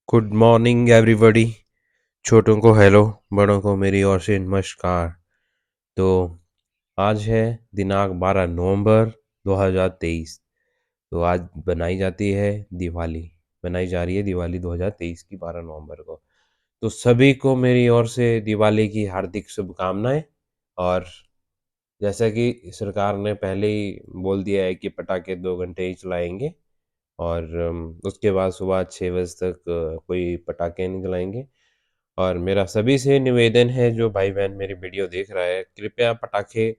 Good morning everybody. छोटों को hello, बड़ों को मेरी ओर से नमस्कार। तो आज है दिनांक 12 नवंबर 2023। तो आज बनाई जाती है दिवाली, बनाई जा रही है दिवाली 2023 की 12 नवंबर को। तो सभी को मेरी ओर से दिवाली की हार्दिक शुभकामनाएं। और जैसा कि सरकार ने पहले ही बोल दिया है कि पटाखे 2 घंटे ही चलाएंगे और उसके बाद सुबह 6 बजे तक कोई पटाखे नहीं चलाएंगे। और मेरा सभी से निवेदन है, जो भाई बहन मेरी वीडियो देख रहा है, कृपया पटाखे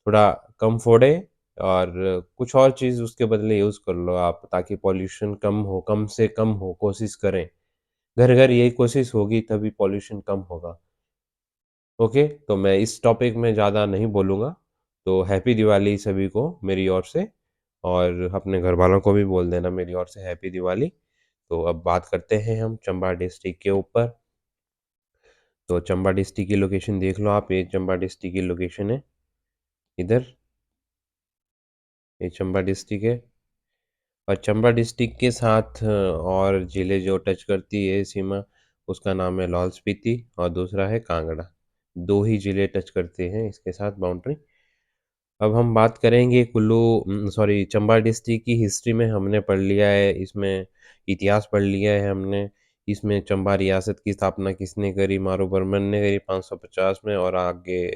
थोड़ा कम फोड़े और कुछ और चीज़ उसके बदले यूज़ कर लो आप, ताकि पॉल्यूशन कम हो, कम से कम हो, कोशिश करें। घर घर यही कोशिश होगी तभी पॉल्यूशन कम होगा। ओके, तो मैं इस टॉपिक में ज़्यादा नहीं बोलूँगा। तो हैप्पी दिवाली सभी को मेरी ओर से, और अपने घर वालों को भी बोल देना मेरी ओर से हैप्पी दिवाली। तो अब बात करते हैं हम चंबा डिस्ट्रिक्ट के ऊपर। तो चंबा डिस्ट्रिक्ट की लोकेशन देख लो आप, ये चंबा डिस्ट्रिक्ट की लोकेशन है। इधर ये चंबा डिस्ट्रिक्ट है। और चंबा डिस्ट्रिक्ट के साथ और जिले जो टच करती है सीमा, उसका नाम है लाहौल स्पीति और दूसरा है कांगड़ा। दो ही जिले टच करते हैं इसके साथ बाउंड्री। अब हम बात करेंगे कुल्लू सॉरी चंबा डिस्ट्रिक्ट की हिस्ट्री में हमने पढ़ लिया है, इसमें इतिहास पढ़ लिया है हमने। इसमें चंबा रियासत की स्थापना किसने करी? मारो बर्मन ने करी 550 में। और आगे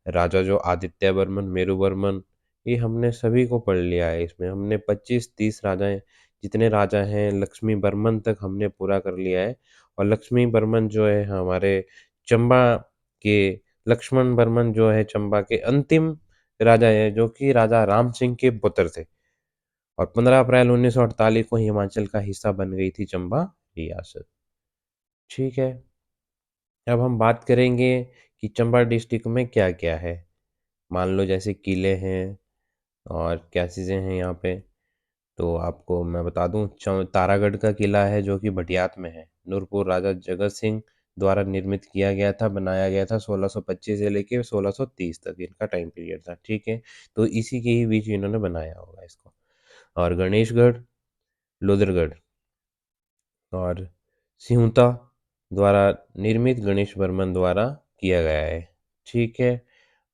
राजा जो आदित्य वर्मन, मेरू वर्मन, ये हमने सभी को पढ़ लिया है। इसमें हमने 25-30 राजाएं, जितने राजा हैं लक्ष्मी बर्मन तक हमने पूरा कर लिया है। और लक्ष्मी बर्मन जो है हमारे चंबा के, लक्ष्मण बर्मन जो है चंबा के अंतिम राजा है, जो कि राजा राम सिंह के पुत्र थे। और 15 अप्रैल 1948 को हिमाचल का हिस्सा बन गई थी चंबा रियासत। ठीक है, अब हम बात करेंगे कि चंबा डिस्ट्रिक्ट में क्या क्या है। मान लो जैसे किले हैं और क्या चीज़ें हैं यहाँ पे। तो आपको मैं बता दूं, तारागढ़ का किला है जो कि भटियात में है। नूरपुर राजा जगत सिंह द्वारा निर्मित किया गया था, बनाया गया था 1625 से लेके 1630 तक इनका टाइम पीरियड था। ठीक है, तो इसी के ही बीच इन्होंने बनाया होगा इसको। और गणेशगढ़, लोदरगढ़ और सिहुंता द्वारा निर्मित गणेश वर्मन द्वारा किया गया है। ठीक है,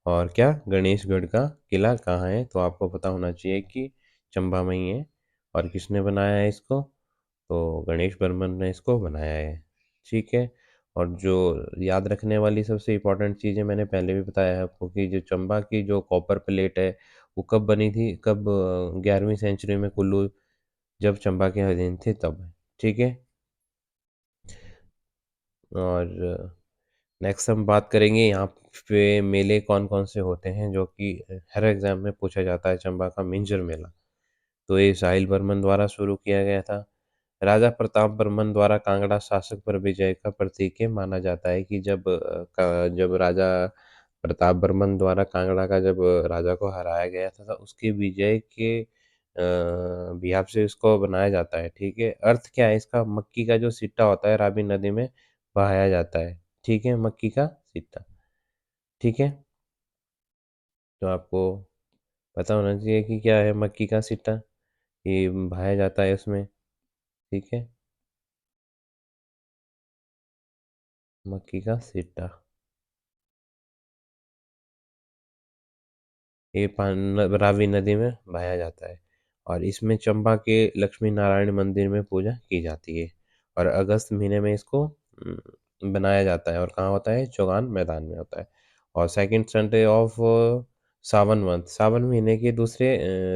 और क्या गणेशगढ़ का किला कहाँ है? तो आपको पता होना चाहिए कि चंबा में ही है। और किसने बनाया है इसको? तो गणेश बर्मन ने इसको बनाया है। ठीक है, और जो याद रखने वाली सबसे इम्पोर्टेंट चीज़ है, मैंने पहले भी बताया है आपको कि जो चंबा की जो कॉपर प्लेट है वो कब बनी थी, कब? 11वीं सेंचुरी में कुल्लू जब चंबा के अधीन थे तब। ठीक है, और नेक्स्ट हम बात करेंगे यहाँ पे मेले कौन कौन से होते हैं, जो कि हर एग्जाम में पूछा जाता है। चंबा का मिंजर मेला, तो ये साहिल बर्मन द्वारा शुरू किया गया था। राजा प्रताप वर्मन द्वारा कांगड़ा शासक पर विजय का प्रतीक है। माना जाता है कि जब राजा प्रताप वर्मन द्वारा कांगड़ा का जब राजा को हराया गया था, तो उसकी विजय के बिहाफ से इसको बनाया जाता है। ठीक है, अर्थ क्या है इसका? मक्की का जो सिट्टा होता है रावी नदी में बहाया जाता है। ठीक है, मक्की का सिट्टा। ठीक है, तो आपको पता होना चाहिए कि क्या है मक्की का सिट्टा, ये बहाया जाता है उसमें। ठीक है, मक्की का सिट्टा ये रावी नदी में बहाया जाता है। और इसमें चंबा के लक्ष्मी नारायण मंदिर में पूजा की जाती है। और अगस्त महीने में इसको बनाया जाता है। और कहाँ होता है? चौगान मैदान में होता है। और second Sunday of Sawan month, Sawan महीने के दूसरे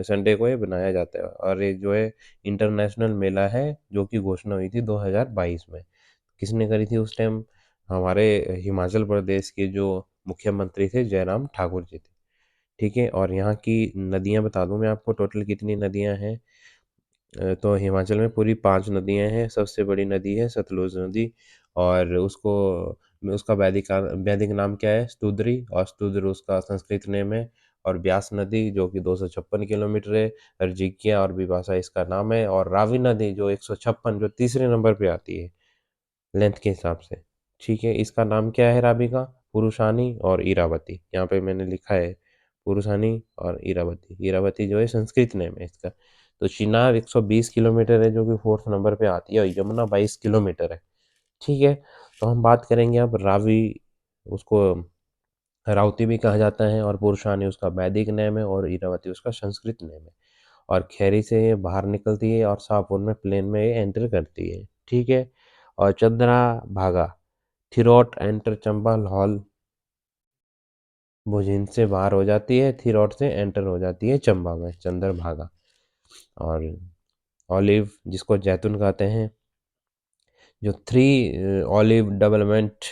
संडे को ये बनाया जाता है। और ये जो है इंटरनेशनल मेला है, जो कि घोषणा हुई थी 2022 में। किसने करी थी उस टाइम? हमारे हिमाचल प्रदेश के जो मुख्यमंत्री थे जयराम ठाकुर जी थे। ठीक है, और यहाँ की नदियाँ बता दूँ मैं आपको, टोटल कितनी नदियाँ हैं। तो हिमाचल में पूरी 5 नदियाँ हैं। सबसे बड़ी नदी है सतलुज नदी, और उसका वैदिक नाम क्या है? स्तुद्री, और स्तुद्र उसका संस्कृत नेम है। और ब्यास नदी जो कि 256 किलोमीटर है, अर्जिकिया और बिपाशा इसका नाम है। और रावी नदी जो 156, जो तीसरे नंबर पे आती है लेंथ के हिसाब से। ठीक है, इसका नाम क्या है रावी का? पुरुषानी और इरावती। यहाँ पे मैंने लिखा है पुरुषानी और इरावती। इरावती जो है संस्कृत नेम है इसका। तो चिनाब 120 किलोमीटर है, जो कि 4th नंबर पे आती है, और यमुना 22 किलोमीटर है। ठीक है, तो हम बात करेंगे अब रावी, उसको राउती भी कहा जाता है, और पुरुषानी उसका वैदिक नेम है, और इरावती उसका संस्कृत नेम है। और खैरी से ये बाहर निकलती है और शाहपुर में प्लेन में ये एंटर करती है। ठीक है, और चंद्रा भागा थिरोट एंटर चंबा लाहौल भुजिन से बाहर हो जाती है, थिरोट से एंटर हो जाती है चंबा में चंद्रभागा। और ऑलिव, जिसको जैतून कहते हैं, जो 3 ऑलिव डेवलपमेंट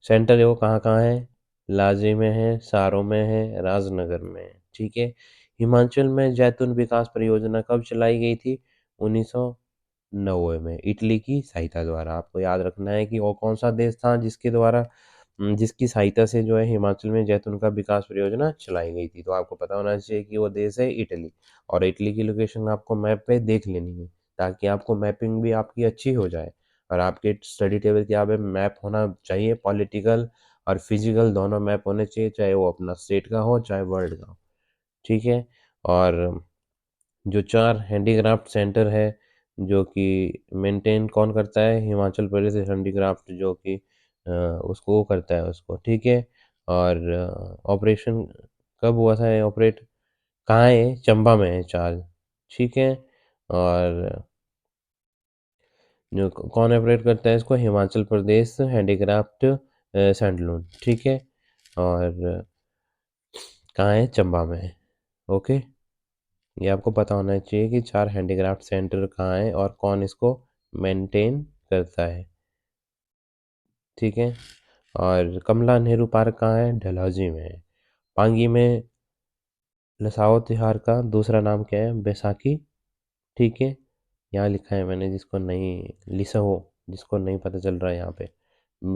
सेंटर है वो कहाँ कहाँ है? लाजी में है, सारो में है, राजनगर में है। ठीक है, हिमाचल में जैतून विकास परियोजना कब चलाई गई थी? 1990 में, इटली की सहायता द्वारा। आपको याद रखना है कि वो कौन सा देश था जिसके द्वारा जिसकी सहायता से जो है हिमाचल में जैतून का विकास परियोजना चलाई गई थी। तो आपको पता होना चाहिए कि वो देश है इटली, और इटली की लोकेशन आपको मैप पे देख लेनी है, ताकि आपको मैपिंग भी आपकी अच्छी हो जाए। और आपके स्टडी टेबल के यहाँ पे मैप होना चाहिए, पॉलिटिकल और फिजिकल दोनों मैप होने चाहिए, चाहे वो अपना स्टेट का हो चाहे वर्ल्ड का हो। ठीक है, और जो 4 हैंडीक्राफ्ट सेंटर है, जो कि मेंटेन कौन करता है? हिमाचल प्रदेश हैंडीक्राफ्ट, जो कि उसको वो करता है उसको। ठीक है, और ऑपरेशन कब हुआ था? ये ऑपरेट कहाँ है? चंबा में है 4। ठीक है, और जो कौन ऑपरेट करता है इसको? हिमाचल प्रदेश हैंडीक्राफ्ट सैंडलून। ठीक है, और कहाँ है? चंबा में है। ओके, ये आपको पता होना चाहिए कि 4 हैंडीक्राफ्ट सेंटर कहाँ है और कौन इसको मेंटेन करता है। ठीक है, और कमला नेहरू पार्क कहाँ है? डलहौजी में है। पांगी में लसाओ त्योहार का दूसरा नाम क्या है? बैसाखी। ठीक है, यहाँ लिखा है मैंने, जिसको नहीं लिसो, जिसको नहीं पता चल रहा है यहाँ पे,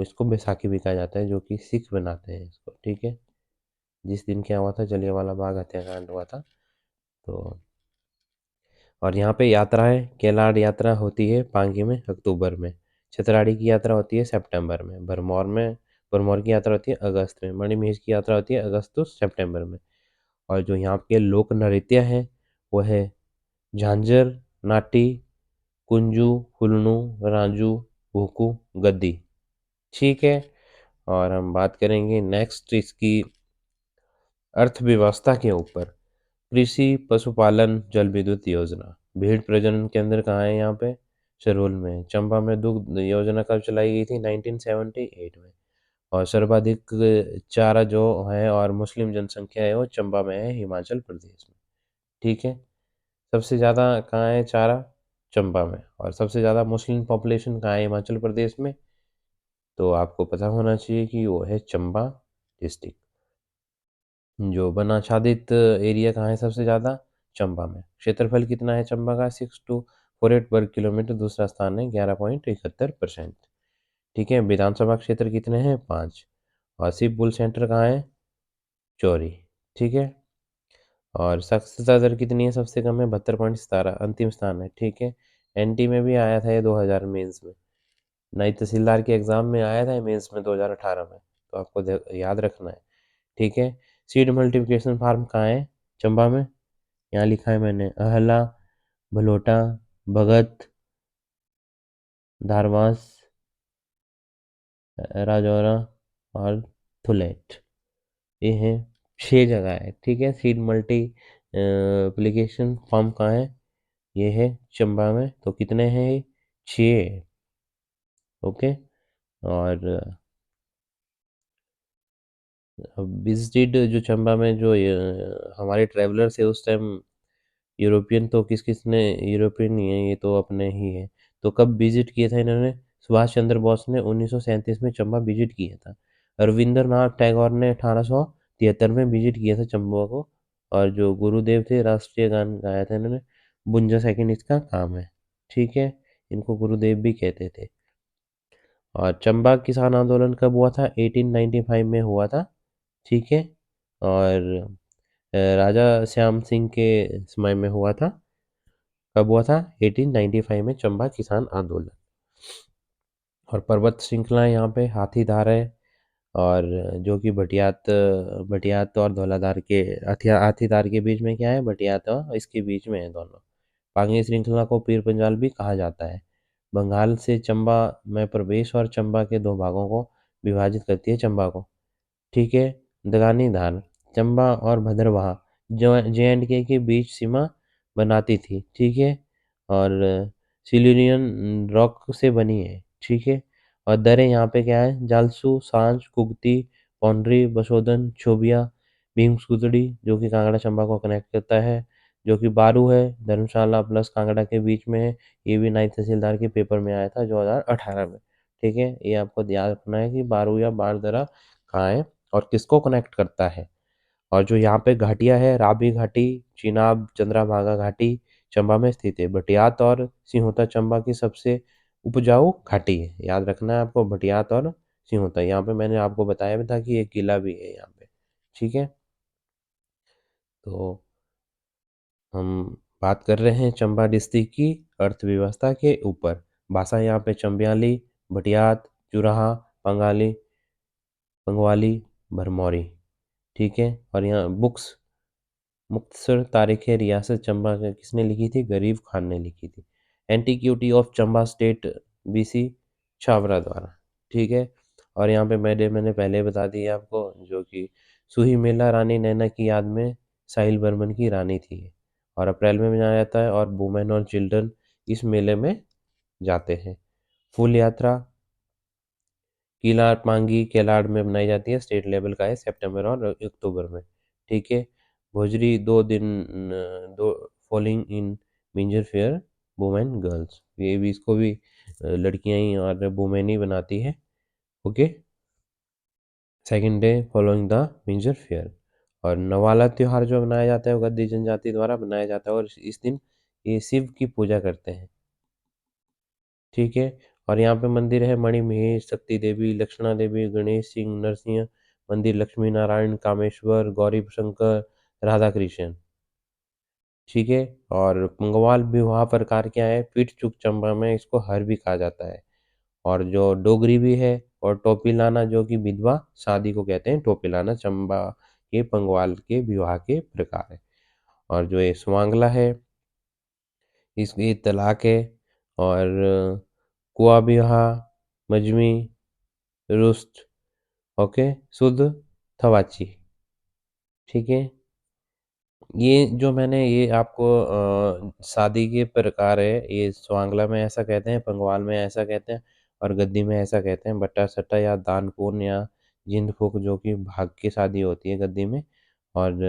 इसको बैसाखी भी कहा जाता है, जो कि सिख बनाते हैं इसको। ठीक है, जिस दिन क्या हुआ था? जलियांवाला बाग हत्याकांड हुआ था। तो और यहाँ पे यात्रा है, केलाड़ यात्रा होती है पांगी में अक्टूबर में, छतराड़ी की यात्रा होती है सितंबर में भरमौर की यात्रा होती है अगस्त में, मणिमहेश की यात्रा होती है अगस्त टू सितंबर में। और जो यहाँ के लोक नृत्य है वो है झांझर, नाटी, कुंजू, हुलनू, राजू, भूकू, गद्दी। ठीक है, और हम बात करेंगे नेक्स्ट इसकी अर्थव्यवस्था के ऊपर। कृषि, पशुपालन, जल विद्युत योजना। भेड़ प्रजनन केंद्र कहाँ है? यहाँ पे शहडोल में। चंबा में दुग्ध योजना कब चलाई गई थी? 1978 में। और सर्वाधिक चारा जो है और मुस्लिम जनसंख्या है वो चंबा में है, हिमाचल प्रदेश में। ठीक है, सबसे ज़्यादा कहाँ है चारा? चंबा में। और सबसे ज़्यादा मुस्लिम पॉपुलेशन कहाँ है हिमाचल प्रदेश में? तो आपको पता होना चाहिए कि वो है चंबा डिस्ट्रिक्ट। जो वन आच्छादित एरिया कहाँ है सबसे ज़्यादा? चंबा में। क्षेत्रफल कितना है चंबा का? 6248 वर्ग किलोमीटर। दूसरा स्थान है 11.71%। ठीक है, विधानसभा क्षेत्र कितने हैं? 5। और सिप बुल सेंटर कहाँ है? चौरी। ठीक है, और साक्षरता दर कितनी है? सबसे कम है 72.17, अंतिम स्थान है। ठीक है, एनटी में भी आया था ये 2000 मेंस में, नई तहसीलदार के एग्जाम में आया था मेंस में 2018 में, तो आपको याद रखना है। ठीक है, सीड मल्टीप्लिकेशन फार्म कहाँ है? चंबा में। यहाँ लिखा है मैंने, अहला, भलोटा, भगत, धारवास, राजौरा और थुलेट। ये है 6 जगह है। ठीक है, सीड मल्टी एप्लीकेशन फार्म कहाँ है? ये है चंबा में। तो कितने हैं ये? 6। ओके, और विजिटेड जो चंबा में जो हमारे ट्रैवलर्स है उस टाइम, यूरोपियन तो किस किस ने, यूरोपियन नहीं है ये तो अपने ही है। तो कब विजिट किया था इन्होंने? सुभाष चंद्र बोस ने 1937 में चंबा विजिट किया था। रविंद्रनाथ टैगोर ने 1873 में विजिट किया था चंबा को। और जो गुरुदेव थे, राष्ट्रीय गान गाया था इन्होंने, 52 सेकंड इसका काम है। ठीक है, इनको गुरुदेव भी कहते थे। और चंबा किसान आंदोलन कब हुआ था? 1895 में हुआ था। ठीक है, और राजा श्याम सिंह के समय में हुआ था। कब हुआ था? 1895 में चंबा किसान आंदोलन। और पर्वत श्रृंखला यहाँ पे हाथीधार है, और जो कि भटियात भटियात और धौलाधार के हाथीधार के बीच में क्या है? भटियात और इसके बीच में है दोनों। पांगी श्रृंखला को पीर पंजाल भी कहा जाता है। बंगाल से चंबा में प्रवेश और चंबा के दो भागों को विभाजित करती है चंबा को। ठीक है। दगानी धार चंबा और भद्रवाह जो JNK के बीच सीमा बनाती थी। ठीक है। और सिल्यूरियन रॉक से बनी है। ठीक है। और दरें यहाँ पे क्या है, जालसू, सांच, कुगती, पौंडरी, बसोदन, छोबिया, भीमसकुदड़ी जो कि कांगड़ा चंबा को कनेक्ट करता है, जो कि बारू है, धर्मशाला प्लस कांगड़ा के बीच में है। ये भी नायब तहसीलदार के पेपर में आया था 2018 में। ठीक है। ये आपको याद रखना है कि बारू या बारदरा कहाँ है और किसको कनेक्ट करता है। और जो यहाँ पे घाटियाँ है, राबी घाटी, चिनाब, चंद्रभागा घाटी चंबा में स्थित है। भटियात और सिहोता चंबा की सबसे उपजाऊ घाटी है। याद रखना है आपको, भटियात और सिहोता। यहाँ पे मैंने आपको बताया भी था कि एक किला भी है यहाँ पे। ठीक है। तो हम बात कर रहे हैं चंबा डिस्ट्रिक्ट की अर्थव्यवस्था के ऊपर। भाषा यहाँ पे चंबियाली, भटियात, चुराहा, पंगाली, पंगवाली, भरमौरी। ठीक है। और यहाँ बुक्स, मुख्तसर तारीख रियासत चंबा का किसने लिखी थी? गरीब खान ने लिखी थी। Antiquity of Chamba state BC Chhabra द्वारा। ठीक है। और यहाँ पे मैंने पहले बता दिया आपको, जो कि सुही मेला रानी नैना की याद में साहिल बर्मन की रानी थी, और अप्रैल में मनाया जाता है, और वुमेन और चिल्ड्रन इस मेले में जाते हैं। फूल यात्रा किला मांगी केलाड़ में बनाई जाती है, स्टेट लेवल का है, सितंबर और अक्टूबर में। ठीक है। भोजरी 2 दिन, दो falling in Minjar fair women girls, ये भी इसको भी लड़कियां ही और वुमेन ही बनाती है। Okay. Second day following the Minjar fair. और नवाला त्योहार जो मनाया जाता है वो गद्दी जनजाति द्वारा बनाया जाता है, और इस दिन ये शिव की पूजा करते हैं। ठीक है। और यहाँ पे मंदिर है मणि महेश, शक्ति देवी, लक्षणा देवी, गणेश सिंह, नरसिंह मंदिर, लक्ष्मी नारायण, कामेश्वर, गौरी शंकर, राधा कृष्ण। ठीक है। और पंगवाल विवाह प्रकार क्या है? पीठ चुक चंबा में इसको हर भी कहा जाता है। और जो डोगरी भी है, और टोपी लाना जो कि विधवा शादी को कहते हैं, टोपी लाना चंबा के पंगवाल के विवाह के प्रकार है। और जो ये सुवांगला है, इसकी तलाक है। और कुआ विवाह, मजमी, रुस्त, ओके, शुद्ध, थवाची। ठीक है। ये जो मैंने ये आपको शादी के प्रकार है, ये स्वांगला में ऐसा कहते हैं, पंगवाल में ऐसा कहते हैं, और गद्दी में ऐसा कहते हैं। बट्टा सट्टा या दान पुण्य या जिंद फूक जो कि भाग की शादी होती है गद्दी में। और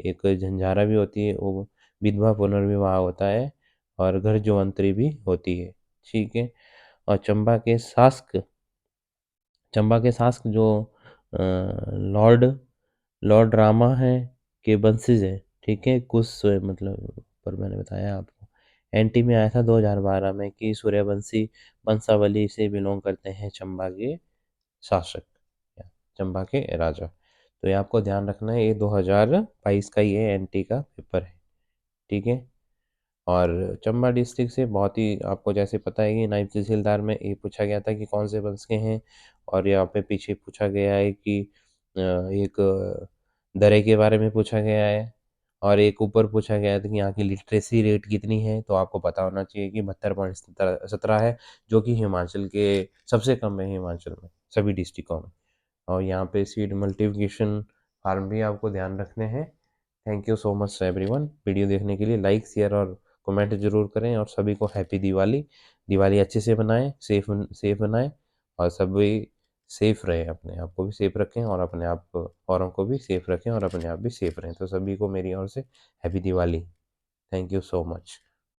एक झंझारा भी होती है, वो विधवा पुनर्विवाह होता है। और घर जुआंतरी भी होती है। ठीक है। और चंबा के शासक जो लॉर्ड लॉर्ड रामा है के वंशज है। ठीक है। कुछ मतलब पर मैंने बताया आपको। एनटी में आया था 2012 में कि सूर्यवंशी वंशावली से बिलोंग करते हैं चंबा के शासक, या चंबा के राजा। तो ये आपको ध्यान रखना है, ये 2022 का ये एनटी का पेपर है। ठीक है। और चंबा डिस्ट्रिक्ट से बहुत ही आपको जैसे पता है कि नायब तहसीलदार में ये पूछा गया था कि कौन से वंश के हैं। और यहाँ पे पीछे पूछा गया है कि एक दरे के बारे में पूछा गया है। और एक ऊपर पूछा गया था कि यहाँ की लिटरेसी रेट कितनी है, तो आपको पता होना चाहिए कि 72.17 है, जो कि हिमाचल के सबसे कम है, हिमाचल में सभी डिस्ट्रिक्टों में। और यहाँ पे सीड मल्टीप्लिकेशन फार्म भी आपको ध्यान रखने हैं। Thank you so much everyone, video देखने के लिए लाइक शेयर और कमेंट जरूर करें, और सभी को हैप्पी दिवाली। दिवाली अच्छे से बनाएं, सेफ सेफ बनाएं, और सभी सेफ रहें, अपने आप को भी सेफ रखें, और अपने आप औरों को भी सेफ रखें, और अपने आप भी सेफ रहें। तो सभी को मेरी ओर से happy Diwali. Thank you so much.